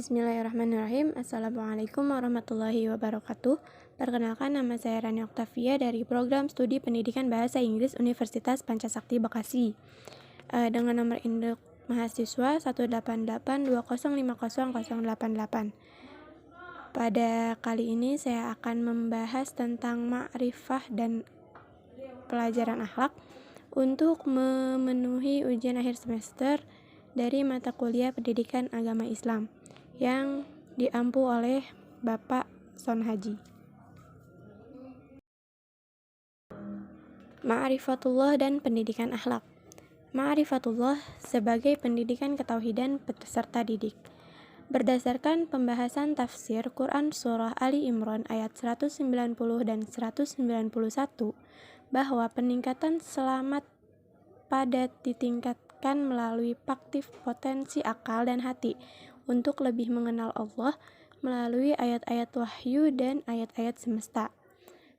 Bismillahirrahmanirrahim. Assalamualaikum warahmatullahi wabarakatuh. Perkenalkan, nama saya Rani Oktavia dari Program Studi Pendidikan Bahasa Inggris Universitas Pancasakti Bekasi. Dengan nomor induk mahasiswa 18820500088. Pada kali ini saya akan membahas tentang ma'rifah dan pelajaran akhlak untuk memenuhi ujian akhir semester dari mata kuliah Pendidikan Agama Islam yang diampu oleh Bapak Son Haji. Ma'rifatullah dan pendidikan akhlak. Ma'rifatullah sebagai pendidikan ketauhidan peserta didik. Berdasarkan pembahasan tafsir Quran Surah Ali Imran ayat 190 dan 191, bahwa peningkatan selamat pada ditingkatkan melalui praktik potensi akal dan hati untuk lebih mengenal Allah melalui ayat-ayat wahyu dan ayat-ayat semesta.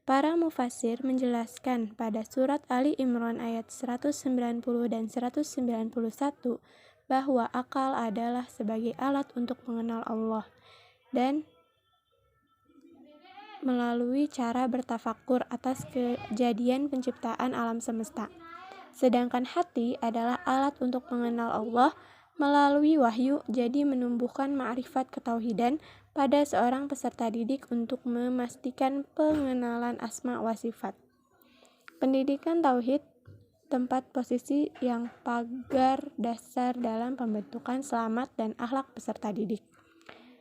Para mufassir menjelaskan pada surat Ali Imran ayat 190 dan 191 bahwa akal adalah sebagai alat untuk mengenal Allah dan melalui cara bertafakur atas kejadian penciptaan alam semesta. Sedangkan hati adalah alat untuk mengenal Allah melalui wahyu, jadi menumbuhkan ma'rifat ketauhidan pada seorang peserta didik untuk memastikan pengenalan asma wa sifat. Pendidikan tauhid tempat posisi yang pagar dasar dalam pembentukan selamat dan akhlak peserta didik.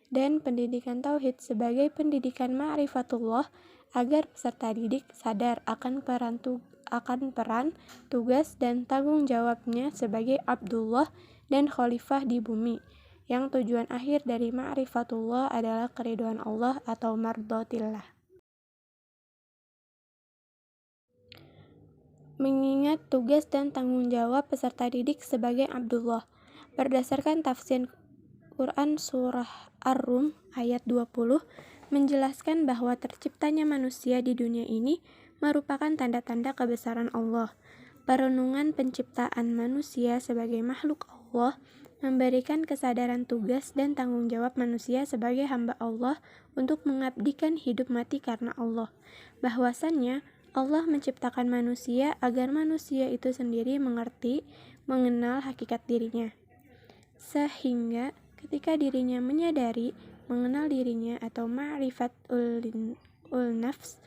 Dan pendidikan tauhid sebagai pendidikan ma'rifatullah agar peserta didik sadar akan peran, tugas dan tanggung jawabnya sebagai Abdullah dan khalifah di bumi, yang tujuan akhir dari ma'rifatullah adalah keridhaan Allah atau mardhatillah. Mengingat tugas dan tanggung jawab peserta didik sebagai Abdullah, berdasarkan tafsir Quran Surah Ar-Rum ayat 20 menjelaskan bahwa terciptanya manusia di dunia ini merupakan tanda-tanda kebesaran Allah. Perenungan penciptaan manusia sebagai makhluk Allah memberikan kesadaran tugas dan tanggung jawab manusia sebagai hamba Allah untuk mengabdikan hidup mati karena Allah. Bahwasannya Allah menciptakan manusia agar manusia itu sendiri mengerti, mengenal hakikat dirinya. Sehingga ketika dirinya menyadari, mengenal dirinya atau ma'rifatul nafs,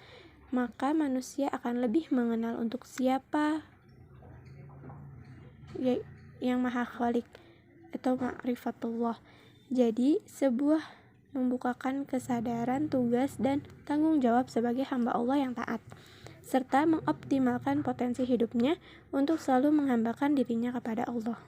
maka manusia akan lebih mengenal untuk siapa yang maha khalik atau ma'rifatullah. Jadi sebuah membukakan kesadaran tugas dan tanggung jawab sebagai hamba Allah yang taat, serta mengoptimalkan potensi hidupnya untuk selalu menghambakan dirinya kepada Allah.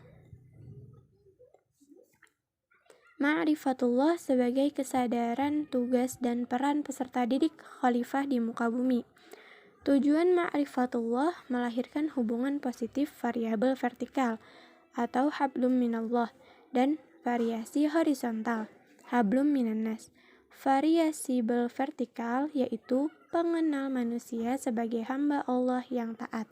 Ma'rifatullah sebagai kesadaran tugas dan peran peserta didik khalifah di muka bumi. Tujuan ma'rifatullah melahirkan hubungan positif variabel vertikal atau hablum minallah dan variasi horizontal hablum minannas. Variasi vertikal yaitu pengenal manusia sebagai hamba Allah yang taat,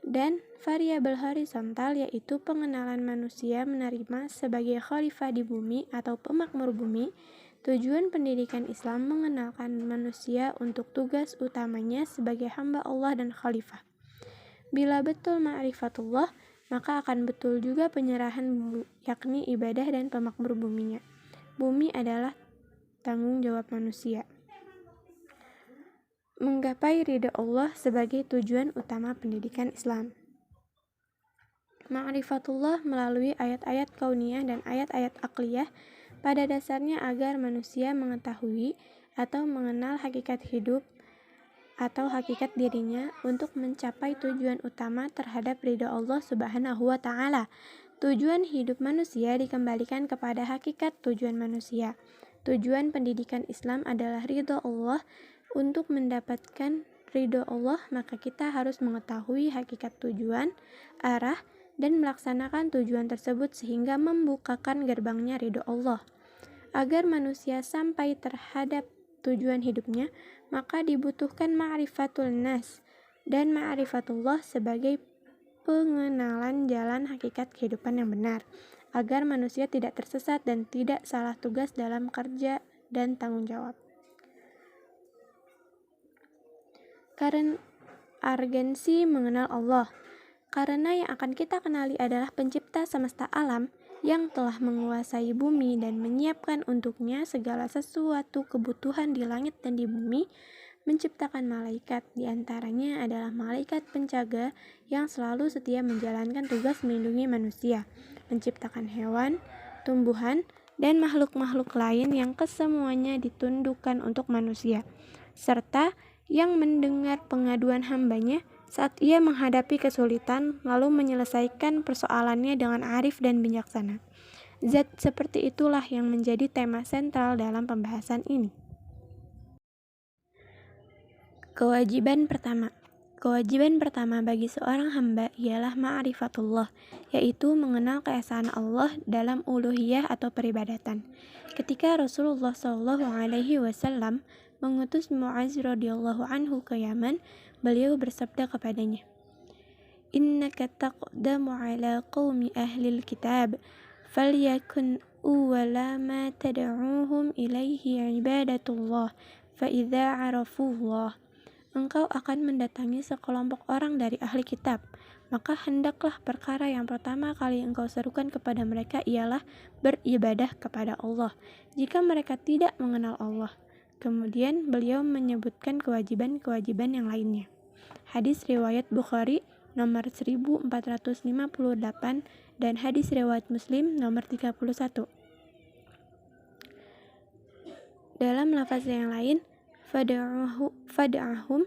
dan variabel horizontal yaitu pengenalan manusia menerima sebagai khalifah di bumi atau pemakmur bumi. Tujuan pendidikan Islam mengenalkan manusia untuk tugas utamanya sebagai hamba Allah dan khalifah. Bila betul ma'rifatullah, maka akan betul juga penyerahan yakni ibadah dan pemakmur buminya. Bumi adalah tanggung jawab manusia. Menggapai ridha Allah sebagai tujuan utama pendidikan Islam. Ma'rifatullah melalui ayat-ayat kauniyah dan ayat-ayat aqliyah pada dasarnya agar manusia mengetahui atau mengenal hakikat hidup atau hakikat dirinya untuk mencapai tujuan utama terhadap ridha Allah Subhanahu wa Ta'ala. Tujuan hidup manusia dikembalikan kepada hakikat tujuan manusia. Tujuan pendidikan Islam adalah ridha Allah untuk mendapatkan ridho Allah, maka kita harus mengetahui hakikat tujuan, arah, dan melaksanakan tujuan tersebut sehingga membukakan gerbangnya ridho Allah. Agar manusia sampai terhadap tujuan hidupnya, maka dibutuhkan ma'rifatul nas dan ma'rifatullah sebagai pengenalan jalan hakikat kehidupan yang benar, agar manusia tidak tersesat dan tidak salah tugas dalam kerja dan tanggung jawab. Karena urgensi mengenal Allah, karena yang akan kita kenali adalah pencipta semesta alam yang telah menguasai bumi dan menyiapkan untuknya segala sesuatu kebutuhan di langit dan di bumi, menciptakan malaikat, diantaranya adalah malaikat penjaga yang selalu setia menjalankan tugas melindungi manusia, menciptakan hewan, tumbuhan, dan makhluk-makhluk lain yang kesemuanya ditundukkan untuk manusia, serta yang mendengar pengaduan hambanya saat ia menghadapi kesulitan lalu menyelesaikan persoalannya dengan arif dan bijaksana. Zat seperti itulah yang menjadi tema sentral dalam pembahasan ini. Kewajiban pertama bagi seorang hamba ialah ma'rifatullah, yaitu mengenal keesaan Allah dalam uluhiyah atau peribadatan. Ketika Rasulullah SAW mengutus Mu'adz radhiyallahu anhu ke Yaman, beliau bersabda kepadanya, "Innaka taqdamu ala qaumi ahlil kitab, falyakun awwala ma tad'uuhum ilaihi ibadatullah, fa idza 'arafullah." Engkau akan mendatangi sekelompok orang dari ahli kitab, maka hendaklah perkara yang pertama kali engkau serukan kepada mereka ialah beribadah kepada Allah, jika mereka tidak mengenal Allah. Kemudian beliau menyebutkan kewajiban-kewajiban yang lainnya. Hadis riwayat Bukhari nomor 1458 dan hadis riwayat Muslim nomor 31. Dalam lafaz yang lain, fad'ahum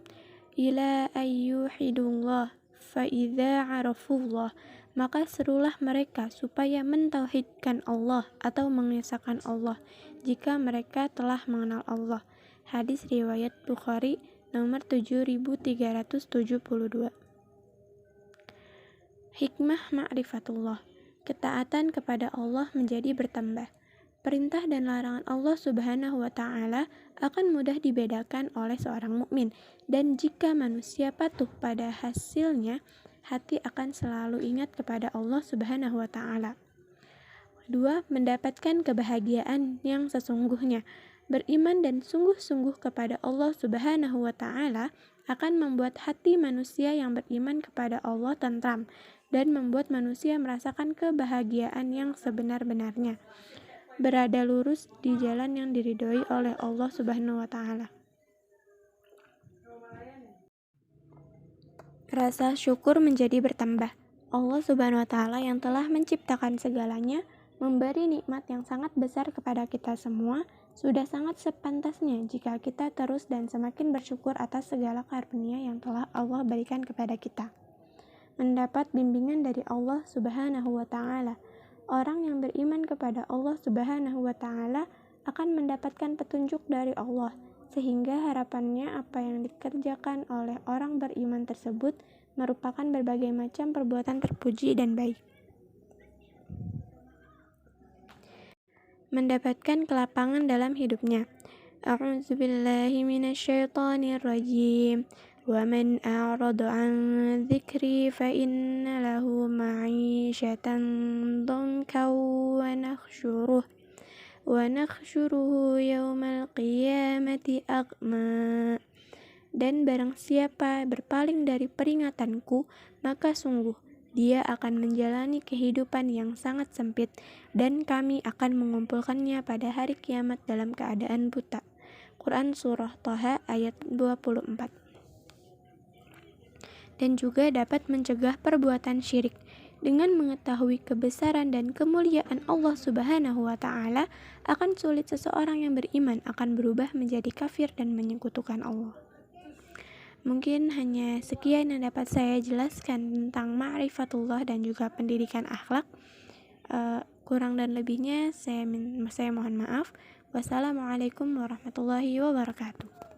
ila ayyuhidullah fa idza 'arafullah, maka serulah mereka supaya mentauhidkan Allah atau mengesahkan Allah jika mereka telah mengenal Allah. Hadis riwayat Bukhari nomor 7372. Hikmah ma'rifatullah. Ketaatan kepada Allah menjadi bertambah. Perintah dan larangan Allah Subhanahu wa Ta'ala akan mudah dibedakan oleh seorang mukmin, dan jika manusia patuh pada hasilnya, hati akan selalu ingat kepada Allah Subhanahu wa Ta'ala. 2. Mendapatkan kebahagiaan yang sesungguhnya. Beriman dan sungguh-sungguh kepada Allah Subhanahu wa Ta'ala akan membuat hati manusia yang beriman kepada Allah tentram dan membuat manusia merasakan kebahagiaan yang sebenar-benarnya, berada lurus di jalan yang diridhoi oleh Allah Subhanahu wa Ta'ala. Rasa syukur menjadi bertambah. Allah Subhanahu wa Ta'ala yang telah menciptakan segalanya, memberi nikmat yang sangat besar kepada kita semua, sudah sangat sepantasnya jika kita terus dan semakin bersyukur atas segala karunia yang telah Allah berikan kepada kita. Mendapat bimbingan dari Allah Subhanahu wa Ta'ala. Orang yang beriman kepada Allah Subhanahu wa Ta'ala akan mendapatkan petunjuk dari Allah, sehingga harapannya apa yang dikerjakan oleh orang beriman tersebut merupakan berbagai macam perbuatan terpuji dan baik. Mendapatkan kelapangan dalam hidupnya. A'udzubillahi minasyaitonirrajim. Wa man a'rada 'an dzikri fa inna lahu ma'isyatan dhankan wa nakhshuruhu yaumal qiyamati a'ma. Dan barang siapa berpaling dari peringatanku, maka sungguh dia akan menjalani kehidupan yang sangat sempit, dan kami akan mengumpulkannya pada hari kiamat dalam keadaan buta. Quran Surah Thaha ayat 24. Dan juga dapat mencegah perbuatan syirik. Dengan mengetahui kebesaran dan kemuliaan Allah Subhanahu wa Ta'ala, akan sulit seseorang yang beriman akan berubah menjadi kafir dan menyekutukan Allah. Mungkin hanya sekian yang dapat saya jelaskan tentang ma'rifatullah dan juga pendidikan akhlak. Kurang dan lebihnya saya mohon maaf. Wassalamualaikum warahmatullahi wabarakatuh.